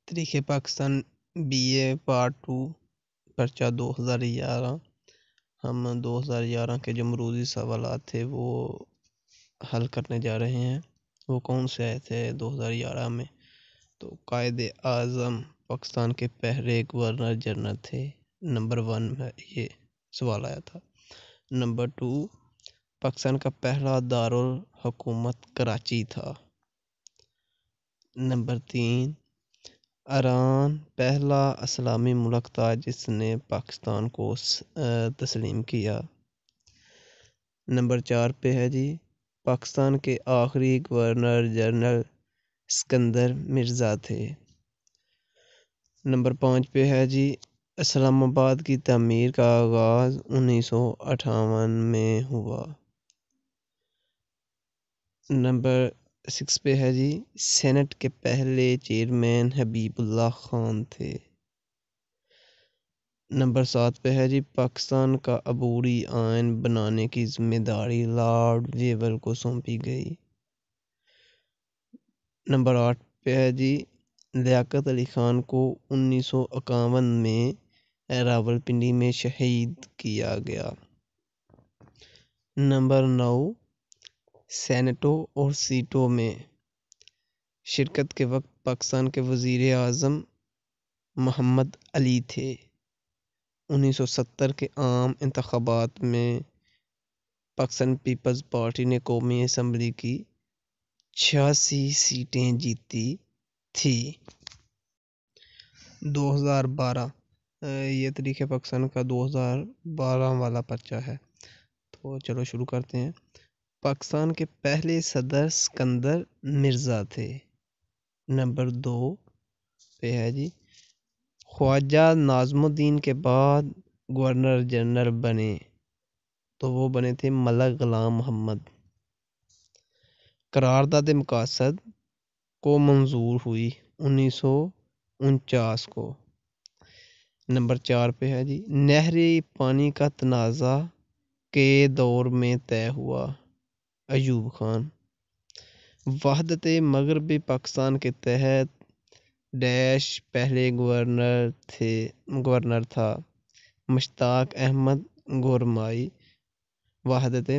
تاریخ Pakistan BA part 2 پرچہ 2011۔ ہم 2011 کے جو مروزی سوالات تھے وہ حل کرنے جا رہے ہیں۔ وہ کون سے آئے تھے 2011 میں؟ تو قائد اعظم پاکستان کے پہلے گورنر جنرل تھے، نمبر 1 میں یہ سوال آیا تھا۔ نمبر 2، پاکستان کا پہلا دارالحکومت کراچی تھا۔ نمبر 3، ایران پہلا اسلامی ملک تھا جس نے پاکستان کو تسلیم کیا۔ نمبر 4 پہ ہے جی، پاکستان کے آخری گورنر جنرل اسکندر مرزا تھے۔ نمبر 5 پہ ہے جی، اسلام آباد کی تعمیر کا آغاز 1958 میں ہوا۔ نمبر 6 پہ ہے جی، سینٹ کے پہلے چیئرمین حبیب اللہ خان تھے۔ نمبر 7 پہ ہے جی، پاکستان کا عبوری آئین بنانے کی ذمہ داری لارڈ ویور کو سونپی گئی۔ نمبر 8 پہ ہے جی، لیاقت علی خان کو 1951 میں راولپنڈی میں شہید کیا گیا۔ نمبر 9، سینٹوں اور سیٹوں میں شرکت کے وقت پاکستان کے وزیر اعظم محمد علی تھے۔ 1970 کے عام انتخابات میں پاکستان پیپلز پارٹی نے قومی اسمبلی کی 86 سیٹیں جیتی تھی۔ 2012، یہ تاریخ پاکستان کا 2012 والا پرچہ ہے۔ تو چلو شروع کرتے ہیں۔ پاکستان کے پہلے صدر اسکندر مرزا تھے۔ نمبر 2 پہ ہے جی، خواجہ ناظم الدین کے بعد گورنر جنرل بنے تو وہ بنے تھے ملک غلام محمد۔ قرارداد مقاصد کو منظور ہوئی 1949 کو۔ نمبر 4 پہ ہے جی، نہری پانی کا تنازع کے دور میں طے ہوا ایوب خان۔ وحدت مغربی پاکستان کے تحت ڈیش پہلے گورنر تھا مشتاق احمد گورمائی۔ وحدت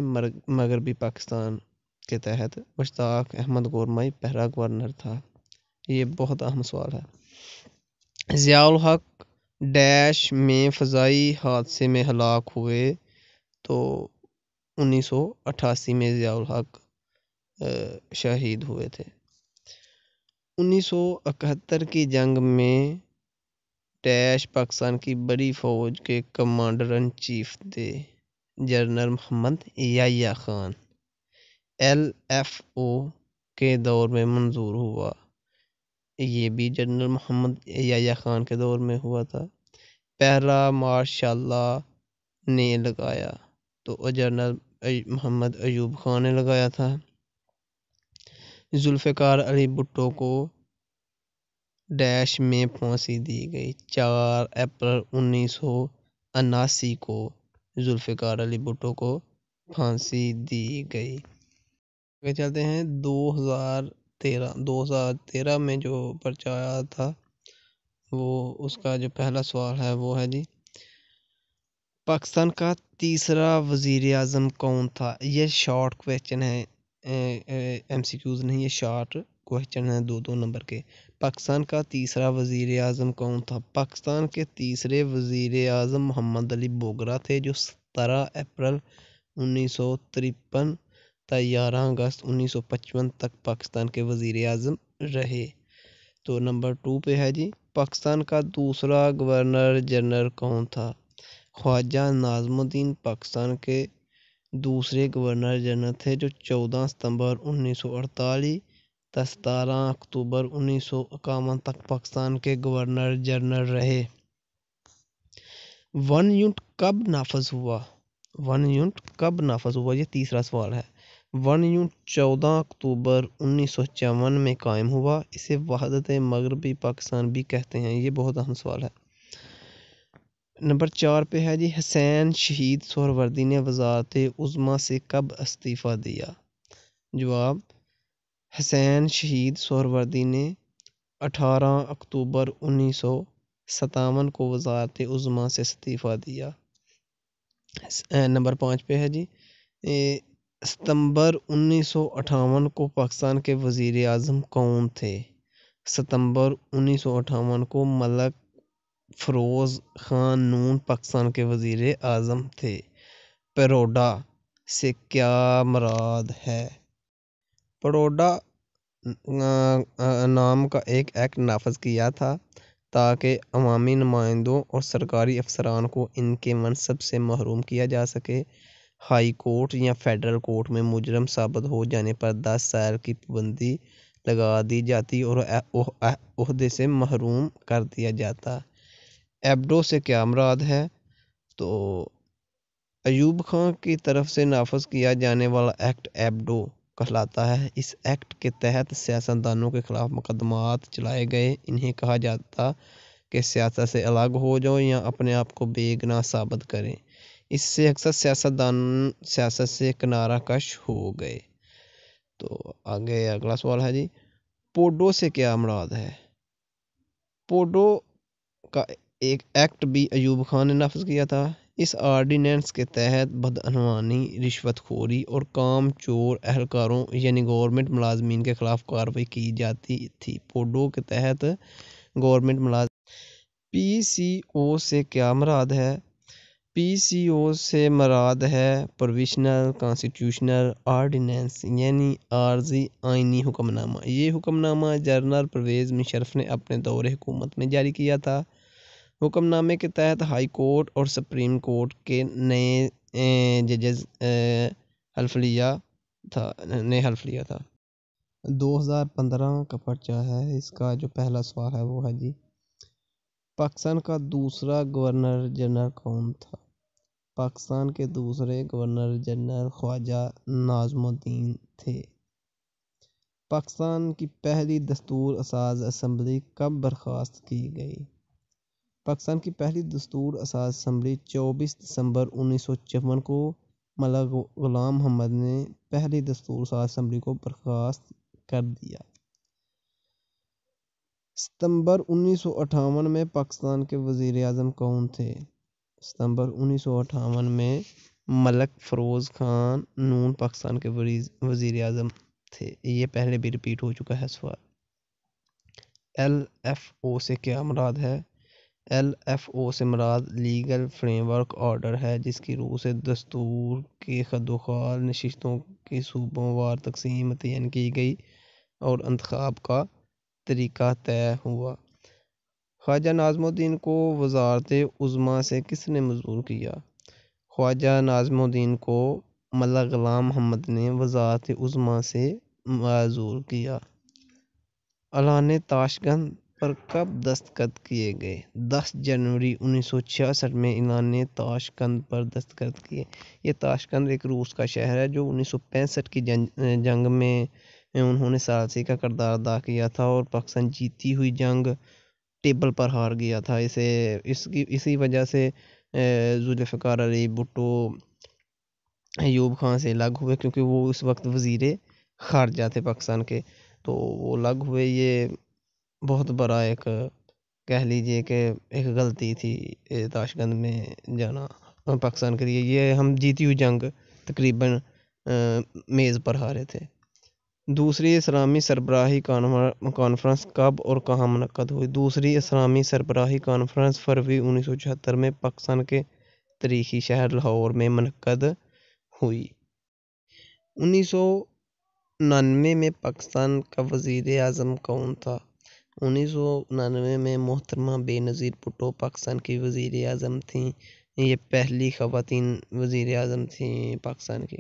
مغربی پاکستان کے تحت مشتاق احمد گورمائی پہلا گورنر تھا۔ یہ بہت اہم سوال ہے۔ ضیاء الحق ڈیش میں فضائی حادثے میں ہلاک ہوئے تو 1988 میں ضیاء الحق شہید ہوئے تھے۔ 1971 کی جنگ میں ڈیش پاکستان کی بڑی فوج کے کمانڈر ان چیف تھے جنرل محمد یحییٰ خان۔ LFO کے دور میں منظور ہوا، یہ بھی جنرل محمد یحییٰ خان کے دور میں ہوا تھا۔ پہلا مارشل لاء نے لگایا تو جنرل محمد ایوب خان نے لگایا تھا۔ ذوالفقار علی بھٹو کو ڈیش میں پھانسی دی گئی 4 اپریل 1979 کو ذوالفقار علی بھٹو کو پھانسی دی گئی۔ آگے چلتے ہیں 2013 میں جو پرچہ آیا تھا وہ اس کا جو پہلا سوال ہے وہ ہے جی، پاکستان کا تیسرا وزیر اعظم کون تھا؟ یہ شارٹ کویسچن ہے، MCQs نہیں، یہ شارٹ کویسچن ہے 2 نمبر کے۔ پاکستان کا تیسرا وزیر اعظم کون تھا؟ پاکستان کے تیسرے وزیر اعظم محمد علی بوگرا تھے جو 17 اپریل 1953 تا 11 اگست 1955 تک پاکستان کے وزیر اعظم رہے۔ تو نمبر 2 پہ ہے جی، پاکستان کا دوسرا گورنر جنرل کون تھا؟ خواجہ ناظم الدین پاکستان کے دوسرے گورنر جنرل تھے جو 14 ستمبر 1948 تا 17 اکتوبر 1951 تک پاکستان کے گورنر جنرل رہے۔ 1 یونٹ کب نافذ ہوا؟ 1 یونٹ کب نافذ ہوا؟ یہ تیسرا سوال ہے۔ 1 یونٹ 14 اکتوبر 1954 میں قائم ہوا۔ اسے وحدت مغربی پاکستان بھی کہتے ہیں۔ یہ بہت اہم سوال ہے۔ نمبر 4 پہ ہے جی، حسین شہید سہروردی نے وزارت عظمیٰ سے کب استعفیٰ دیا؟ جواب، حسین شہید سہروردی نے 18 اکتوبر 1957 کو وزارت عظمیٰ سے استعفیٰ دیا۔ نمبر 5 پہ ہے جی، ستمبر 1958 کو پاکستان کے وزیر اعظم کون تھے؟ ستمبر 1958 کو ملک فیروز خان نون پاکستان کے وزیر اعظم تھے۔ پیروڈا سے کیا مراد ہے؟ پیروڈا نام کا ایک ایکٹ نافذ کیا تھا تاکہ عوامی نمائندوں اور سرکاری افسران کو ان کے منصب سے محروم کیا جا سکے۔ ہائی کورٹ یا فیڈرل کورٹ میں مجرم ثابت ہو جانے پر 10 سال کی پابندی لگا دی جاتی اور عہدے سے محروم کر دیا جاتا۔ ایبڈو سے کیا مراد ہے؟ تو ایوب خان کی طرف سے نافذ کیا جانے والا ایکٹ ایبڈو کہلاتا ہے۔ اس ایکٹ کے تحت سیاستدانوں کے خلاف مقدمات چلائے گئے۔ انہیں کہا جاتا کہ سیاست سے الگ ہو جاؤ یا اپنے آپ کو بے گناہ ثابت کریں۔ اس سے اکثر سیاستدان سیاست سے کنارہ کش ہو گئے۔ تو آگے اگلا سوال ہے جی، پوڈو سے کیا مراد ہے؟ پوڈو کا ایک ایکٹ بھی ایوب خان نے نافذ کیا تھا۔ اس آرڈیننس کے تحت بدعنوانی، رشوت خوری اور کام چور اہلکاروں یعنی گورنمنٹ ملازمین کے خلاف کارروائی کی جاتی تھی۔ پوڈو کے تحت گورنمنٹ ملازمین۔ پی سی او سے کیا مراد ہے؟ پی سی او سے مراد ہے پروویژنل کانسٹیٹیوشنل آرڈیننس یعنی عارضی آئینی حکم نامہ۔ یہ حکم نامہ جنرل پرویز مشرف نے اپنے دور حکومت میں جاری کیا تھا۔ حکم نامے کے تحت ہائی کورٹ اور سپریم کورٹ کے نئے ججز حلف لیا تھا۔ 2015 کا پرچہ ہے۔ اس کا جو پہلا سوال ہے وہ ہے جی، پاکستان کا دوسرا گورنر جنرل کون تھا؟ پاکستان کے دوسرے گورنر جنرل خواجہ نظام الدین تھے۔ پاکستان کی پہلی دستور ساز اسمبلی کب برخاست کی گئی؟ پاکستان کی پہلی دستور ساز اسمبلی 24 دسمبر 1954 کو ملک غلام محمد نے پہلی دستور ساز اسمبلی کو برخاست کر دیا۔ ستمبر 1958 میں پاکستان کے وزیر اعظم کون تھے؟ ستمبر 1958 میں ملک فیروز خان نون پاکستان کے وزیر اعظم تھے۔ یہ پہلے بھی ریپیٹ ہو چکا ہے سوال۔ ایل ایف او سے کیا مراد ہے؟ ایل ایف او سے مراد لیگل فریم ورک آرڈر ہے، جس کی روح سے دستور کی خدوخال نشستوں کی صوبوں وار تقسیم متعین کی گئی اور انتخاب کا طریقہ طے ہوا۔ خواجہ نظام الدین کو وزارت عظمیٰ سے کس نے معزول کیا؟ خواجہ نظام الدین کو ملک غلام محمد نے وزارت عظمیٰ سے معزول کیا۔ اعلان تاشکند پر کب دستخط کیے گئے؟ 10 جنوری 1966 میں اعلان تاشکند پر دستخط کیے۔ یہ تاشکند ایک روس کا شہر ہے جو 1965 کی جنگ میں انہوں نے ثالثی کا کردار ادا کیا تھا اور پاکستان جیتی ہوئی جنگ ٹیبل پر ہار گیا تھا۔ اسی وجہ سے ذوالفقار علی بھٹو ایوب خان سے الگ ہوئے، کیونکہ وہ اس وقت وزیر خارجہ تھے پاکستان کے، تو وہ الگ ہوئے۔ یہ بہت بڑا ایک کہہ لیجئے کہ ایک غلطی تھی تاشکند میں جانا پاکستان کے لیے۔ یہ ہم جیتی ہوئی جنگ تقریباً میز پر ہارے تھے۔ دوسری اسلامی سربراہی کانفرنس کب اور کہاں منعقد ہوئی؟ دوسری اسلامی سربراہی کانفرنس فروری 1976 میں پاکستان کے تاریخی شہر لاہور میں منعقد ہوئی۔ 1999 میں پاکستان کا وزیر اعظم کون تھا؟ 1999 میں محترمہ بے نظیر بھٹو پاکستان کی وزیر اعظم تھیں۔ یہ پہلی خواتین وزیر اعظم تھیں پاکستان کی۔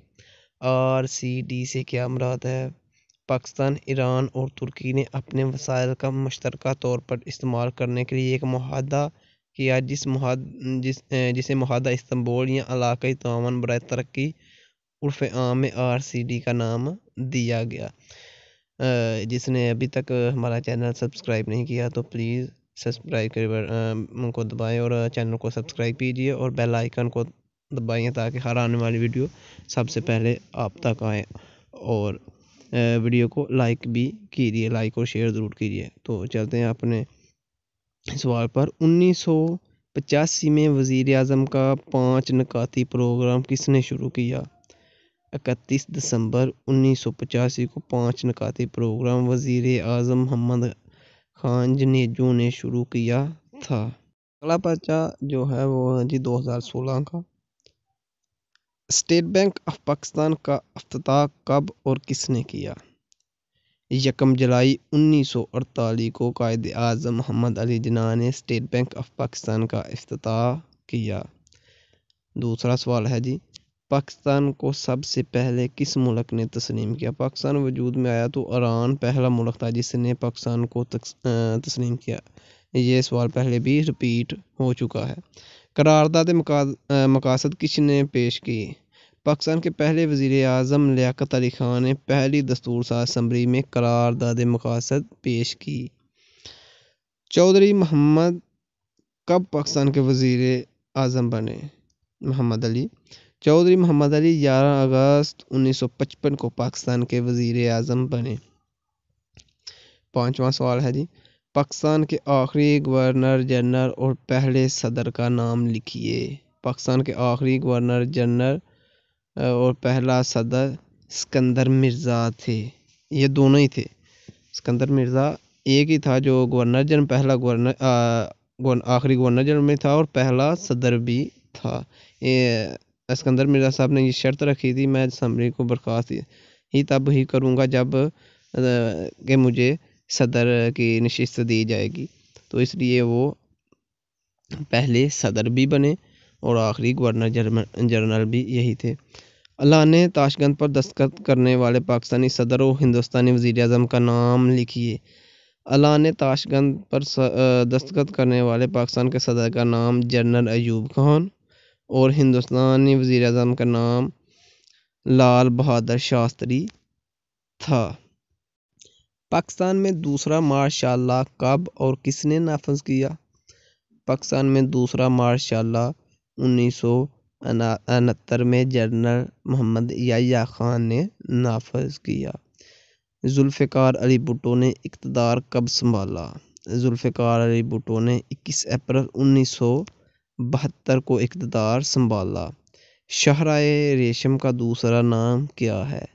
RCD سے کیا مراد ہے؟ پاکستان، ایران اور ترکی نے اپنے وسائل کا مشترکہ طور پر استعمال کرنے کے لیے ایک معاہدہ کیا، جسے معاہدہ استنبول یا علاقائی تعاون برائے ترقی عرف عام میں RCD کا نام دیا گیا۔ جس نے ابھی تک ہمارا چینل سبسکرائب نہیں کیا تو پلیز سبسکرائب کو دبائیں اور چینل کو سبسکرائب کیجیے اور بیل آئیکن کو دبائیں تاکہ ہر آنے والی ویڈیو سب سے پہلے آپ تک آئے۔ اور ویڈیو کو لائک بھی کیجیے، لائک اور شیئر ضرور کیجیے۔ تو چلتے ہیں اپنے سوال پر۔ 1985 میں وزیر اعظم کا 5 نکاتی پروگرام کس نے شروع کیا؟ 31 دسمبر 1985 کو 5 نکاتی پروگرام وزیر اعظم محمد خان جنیجو نے شروع کیا تھا۔ اگلا پرچہ جو ہے وہ 2016 کا۔ اسٹیٹ بینک آف پاکستان کا افتتاح کب اور کس نے کیا؟ 1 جولائی 1948 کو قائد اعظم محمد علی جناح نے اسٹیٹ بینک آف پاکستان کا افتتاح کیا۔ دوسرا سوال ہے پاکستان کو سب سے پہلے کس ملک نے تسلیم کیا؟ پاکستان وجود میں آیا تو ایران پہلا ملک تھا جس نے پاکستان کو تسلیم کیا۔ یہ سوال پہلے بھی ریپیٹ ہو چکا ہے۔ قرارداد مقاصد کس نے پیش کی؟ پاکستان کے پہلے وزیر اعظم لیاقت علی خان نے پہلی دستور ساز اسمبلی میں قرارداد مقاصد پیش کی۔ چودھری محمد کب پاکستان کے وزیر اعظم بنے؟ محمد علی۔ چودھری محمد علی 11 اگست 1955 کو پاکستان کے وزیر اعظم بنے۔ پانچواں سوال ہے پاکستان کے آخری گورنر جنرل اور پہلے صدر کا نام لکھیے۔ پاکستان کے آخری گورنر جنرل اور پہلا صدر اسکندر مرزا تھے۔ یہ دونوں ہی تھے۔ اسکندر مرزا ایک ہی تھا جو گورنر جنرل، پہلا آخری گورنر جنرل میں تھا اور پہلا صدر بھی تھا۔ اسکندر مرزا صاحب نے یہ شرط رکھی تھی، میں اسمبلی کو برخاست ہی تب ہی کروں گا جب کہ مجھے صدر کی نشست دی جائے گی، تو اس لیے وہ پہلے صدر بھی بنے اور آخری گورنر جنرل بھی یہی تھے۔ اعلان تاشکند پر دستخط کرنے والے پاکستانی صدر و ہندوستانی وزیر اعظم کا نام لکھیے۔ اعلان تاشکند پر دستخط کرنے والے پاکستان کے صدر کا نام جنرل ایوب خان اور ہندوستانی وزیر اعظم کا نام لال بہادر شاستری تھا۔ پاکستان میں دوسرا مارشل لا کب اور کس نے نافذ کیا؟ پاکستان میں دوسرا مارشل لا 1969 میں جنرل محمد یحییٰ خان نے نافذ کیا۔ ذوالفقار علی بھٹو نے اقتدار کب سنبھالا؟ ذوالفقار علی بھٹو نے 21 اپریل 1972 کو اقتدار سنبھالا۔ شاہراہ ریشم کا دوسرا نام کیا ہے؟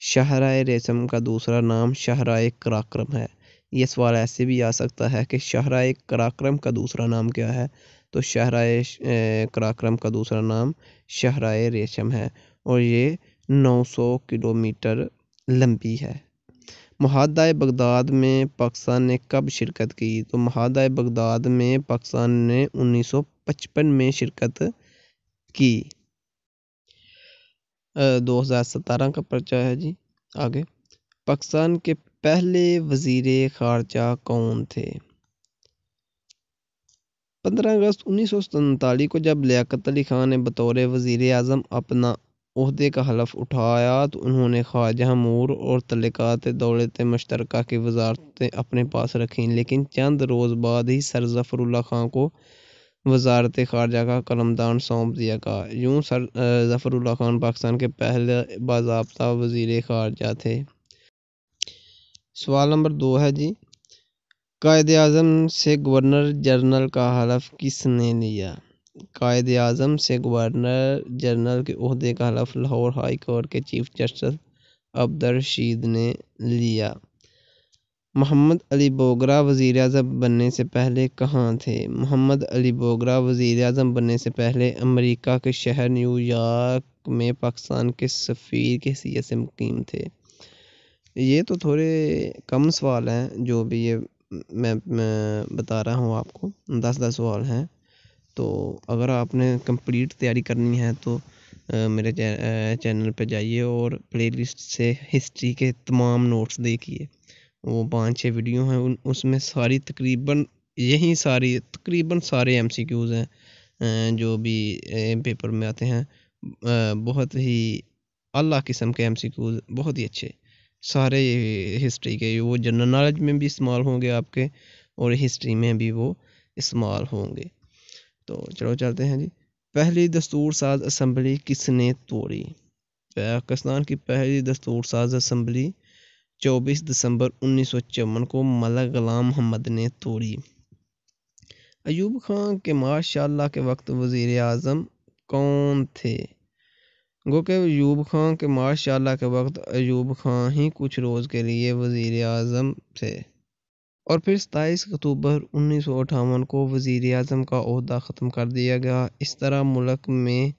شاہراہ ریشم کا دوسرا نام شاہراہ قراقرم ہے۔ یہ سوال ایسے بھی آ سکتا ہے کہ شاہراہ قراقرم کا دوسرا نام کیا ہے؟ تو شاہراہ قراقرم کا دوسرا نام شاہراہ ریشم ہے اور یہ 900 کلومیٹر لمبی ہے۔ معاہدہ بغداد میں پاکستان نے کب شرکت کی؟ تو معاہدہ بغداد میں پاکستان نے 1955 میں شرکت کی۔ 2017 کا پرچہ ہے آگے۔ پاکستان کے پہلے وزیر خارجہ کون تھے؟ 15 اگست 1947 کو جب لیاقت علی خان نے بطور وزیر اعظم اپنا عہدے کا حلف اٹھایا تو انہوں نے خارجہ امور اور تعلقات دولت مشترکہ کی وزارتیں اپنے پاس رکھیں، لیکن چند روز بعد ہی سر ظفر اللہ خان کو وزارت خارجہ کا قلمدان سونپ دیا گیا۔ یوں سر ظفر اللہ خان پاکستان کے پہلے باضابطہ وزیر خارجہ تھے۔ سوال نمبر 2 ہے قائد اعظم سے گورنر جنرل کا حلف کس نے لیا؟ قائد اعظم سے گورنر جنرل کے عہدے کا حلف لاہور ہائی کورٹ کے چیف جسٹس عبدالرشید نے لیا۔ محمد علی بوگرا وزیر اعظم بننے سے پہلے کہاں تھے؟ محمد علی بوگرا وزیر اعظم بننے سے پہلے امریکہ کے شہر نیو یارک میں پاکستان کے سفیر کی حیثیت سے مقیم تھے۔ یہ تو تھوڑے کم سوال ہیں جو بھی یہ میں بتا رہا ہوں آپ کو، 10 سوال ہیں۔ تو اگر آپ نے کمپلیٹ تیاری کرنی ہے تو میرے چینل پہ جائیے اور پلے لسٹ سے ہسٹری کے تمام نوٹس دیکھیے۔ وہ 5-6 ویڈیو ہیں، اس میں ساری تقریباً سارے MCQs ہیں جو بھی پیپر میں آتے ہیں۔ بہت ہی اعلیٰ قسم کے MCQs، بہت ہی اچھے سارے ہسٹری کے، وہ جنرل نالج میں بھی استعمال ہوں گے آپ کے اور ہسٹری میں بھی وہ استعمال ہوں گے۔ تو چلو چلتے ہیں پہلی دستور ساز اسمبلی کس نے توڑی؟ پاکستان کی پہلی دستور ساز اسمبلی 24 دسمبر 1954 کو ملک غلام محمد نے توڑی۔ ایوب خان کے ماشاء اللہ کے وقت وزیر اعظم کون تھے؟ گو کہ ایوب خان کے ماشاء اللہ کے وقت ایوب خان ہی کچھ روز کے لیے وزیر اعظم تھے، اور پھر 27 اکتوبر 1958 کو وزیر اعظم کا عہدہ ختم کر دیا گیا۔ اس طرح ملک میں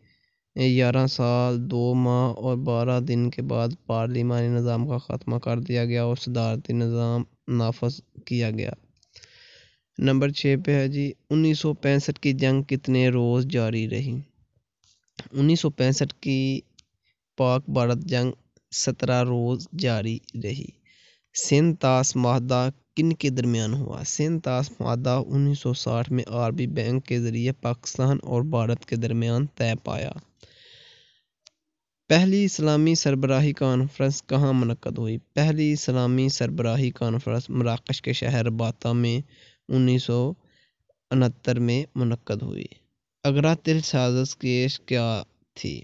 11 سال 2 ماہ اور 12 دن کے بعد پارلیمانی نظام کا خاتمہ کر دیا گیا اور صدارتی نظام نافذ کیا گیا۔ نمبر 6 پہ ہے جی 1965 کی جنگ کتنے روز جاری رہی؟ 1965 کی پاک بھارت جنگ 17 روز جاری رہی۔ سندھ طاس معاہدہ کن کے درمیان ہوا؟ سندھ طاس معاہدہ 1960 میں عربی بینک کے ذریعے پاکستان اور بھارت کے درمیان طے پایا۔ پہلی اسلامی سربراہی کانفرنس کہاں منعقد ہوئی؟ پہلی اسلامی سربراہی کانفرنس مراکش کے شہر رباط میں 1969 میں منعقد ہوئی۔ آگرہ تل سازش کیس کیا تھی؟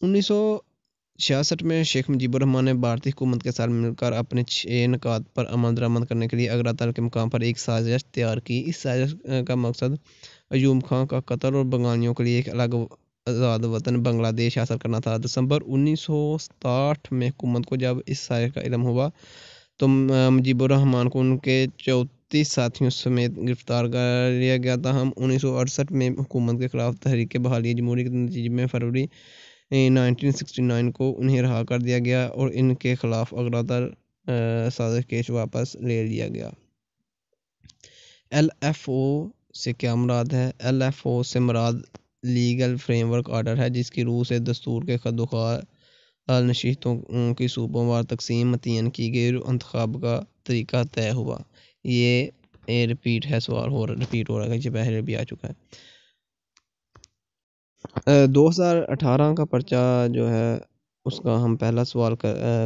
1966 میں شیخ مجیب الرحمن نے بھارتی حکومت کے ساتھ مل کر اپنے 6 نکات پر عمل درآمد کرنے کے لیے آگرہ تل کے مقام پر ایک سازش تیار کی۔ اس سازش کا مقصد ایوب خان کا قتل اور بنگالیوں کے لیے ایک الگ آزاد وطن بنگلہ دیش حاصل کرنا تھا۔ دسمبر 1967 میں حکومت کو جب اس سازش کا علم ہوا تو مجیب الرحمن کو ان کے 34 ساتھیوں سمیت گرفتار کر لیا گیا۔ تاہم 1968 میں حکومت کے خلاف تحریک بحالی جمہوریہ کے نتیجے میں فروری 1969 کو انہیں رہا کر دیا گیا اور ان کے خلاف آگرہ تل سازش کیس واپس لے لیا گیا۔ ایل ایف او سے کیا مراد ہے؟ ایل ایف او سے مراد لیگل فریم ورک آرڈر ہے، جس کی روح سے دستور کے خد وخال نشستوں کی صوبوں وار تقسیم متعین کی گئی اور انتخاب کا طریقہ طے ہوا۔ یہ ریپیٹ ہے، سوال ریپیٹ ہو رہا ہے، یہ پہلے بھی آ چکا ہے۔ 2018 کا پرچہ جو ہے اس کا ہم پہلا سوال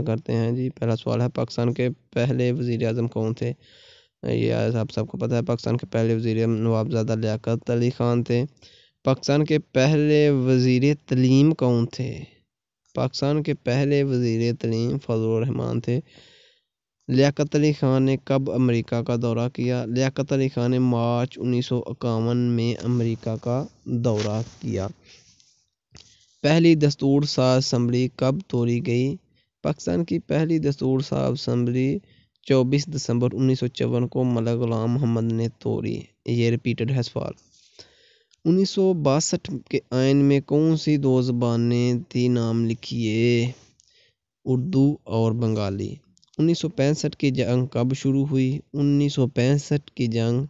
کرتے ہیں جی۔ پہلا سوال ہے پاکستان کے پہلے وزیر اعظم کون تھے؟ یہ آپ سب کو پتہ ہے، پاکستان کے پہلے وزیر اعظم نوابزادہ لیاقت علی خان تھے۔ پاکستان کے پہلے وزیر تعلیم کون تھے؟ پاکستان کے پہلے وزیر تعلیم فضل الرحمان تھے۔ لیاقت علی خان نے کب امریکہ کا دورہ کیا؟ لیاقت علی خان نے مارچ 1951 میں امریکہ کا دورہ کیا۔ پہلی دستور ساز اسمبلی کب توڑی گئی؟ پاکستان کی پہلی دستور ساز اسمبلی 24 دسمبر 1954 کو ملک غلام محمد نے توڑی۔ یہ ریپیٹڈ ہے سوال۔ 1962 کے آئین میں کون سی 2 زبانیں تھی؟ نام لکھیے۔ اردو اور بنگالی۔ 1965 کی جنگ کب شروع ہوئی؟ 1965 کی جنگ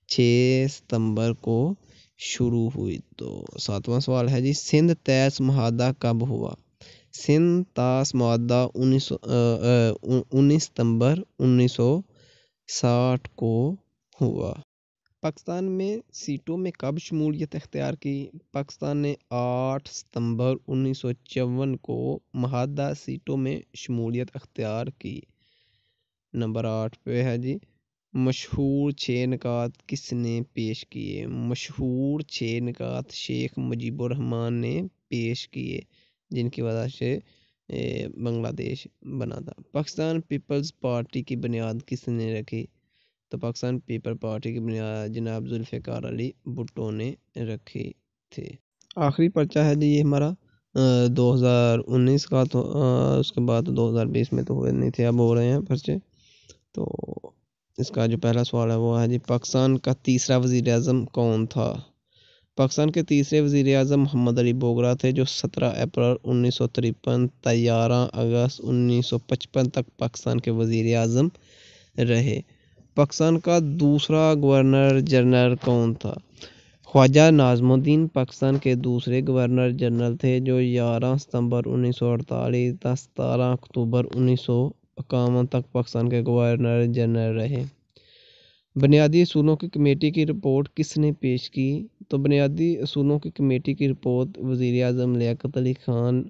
6 ستمبر کو شروع ہوئی۔ تو 7واں سوال ہے جی سندھ طاس معاہدہ کب ہوا؟ سندھ طاس معاہدہ 19 ستمبر 1960 کو ہوا۔ پاکستان میں سیٹوں میں کب شمولیت اختیار کی؟ پاکستان نے 8 ستمبر 1954 کو معاہدہ سیٹوں میں شمولیت اختیار کی۔ نمبر 8 پہ ہے جی مشہور 6 نکات کس نے پیش کیے؟ مشہور 6 نکات شیخ مجیب الرحمن نے پیش کیے، جن کی وجہ سے بنگلہ دیش بنا تھا۔ پاکستان پیپلز پارٹی کی بنیاد کس نے رکھی؟ تو پاکستان پیپل پارٹی کی بنیاد جناب ذوالفقار علی بھٹو نے رکھی تھی۔ آخری پرچہ ہے جی یہ ہمارا 2019 کا، تو اس کے بعد 2020 میں تو ہوئے نہیں تھے، اب ہو رہے ہیں پرچے۔ تو اس کا جو پہلا سوال ہے وہ ہے جی پاکستان کا تیسرا وزیر اعظم کون تھا؟ پاکستان کے تیسرے وزیر اعظم محمد علی بوگرا تھے، جو 17 اپریل 1953 تا 11 اگست 1955 تک پاکستان کے وزیر اعظم رہے۔ پاکستان کا دوسرا گورنر جنرل کون تھا؟ خواجہ نظام الدین پاکستان کے دوسرے گورنر جنرل تھے، جو 11 ستمبر 1948 تا 17 اکتوبر 1951 تک پاکستان کے گورنر جنرل رہے۔ بنیادی اصولوں کی کمیٹی کی رپورٹ کس نے پیش کی؟ تو بنیادی اصولوں کی کمیٹی کی رپورٹ وزیر اعظم لیاقت علی خان،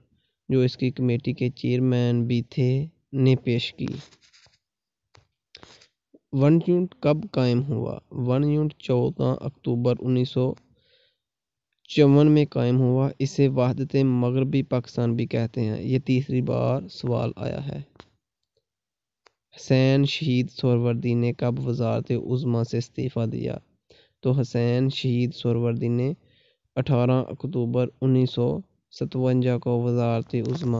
جو اس کی کمیٹی کے چیئرمین بھی تھے، نے پیش کی۔ ون یونٹ کب قائم ہوا؟ ون یونٹ 14 اکتوبر 1954 میں قائم ہوا۔ اسے وحدت مغربی پاکستان بھی کہتے ہیں۔ یہ تیسری بار سوال آیا ہے۔ حسین شہید سہروردی نے کب وزارت عظمیٰ سے استعفیٰ دیا؟ تو حسین شہید سہروردی نے 18 اکتوبر 1957 کو وزارت عظمیٰ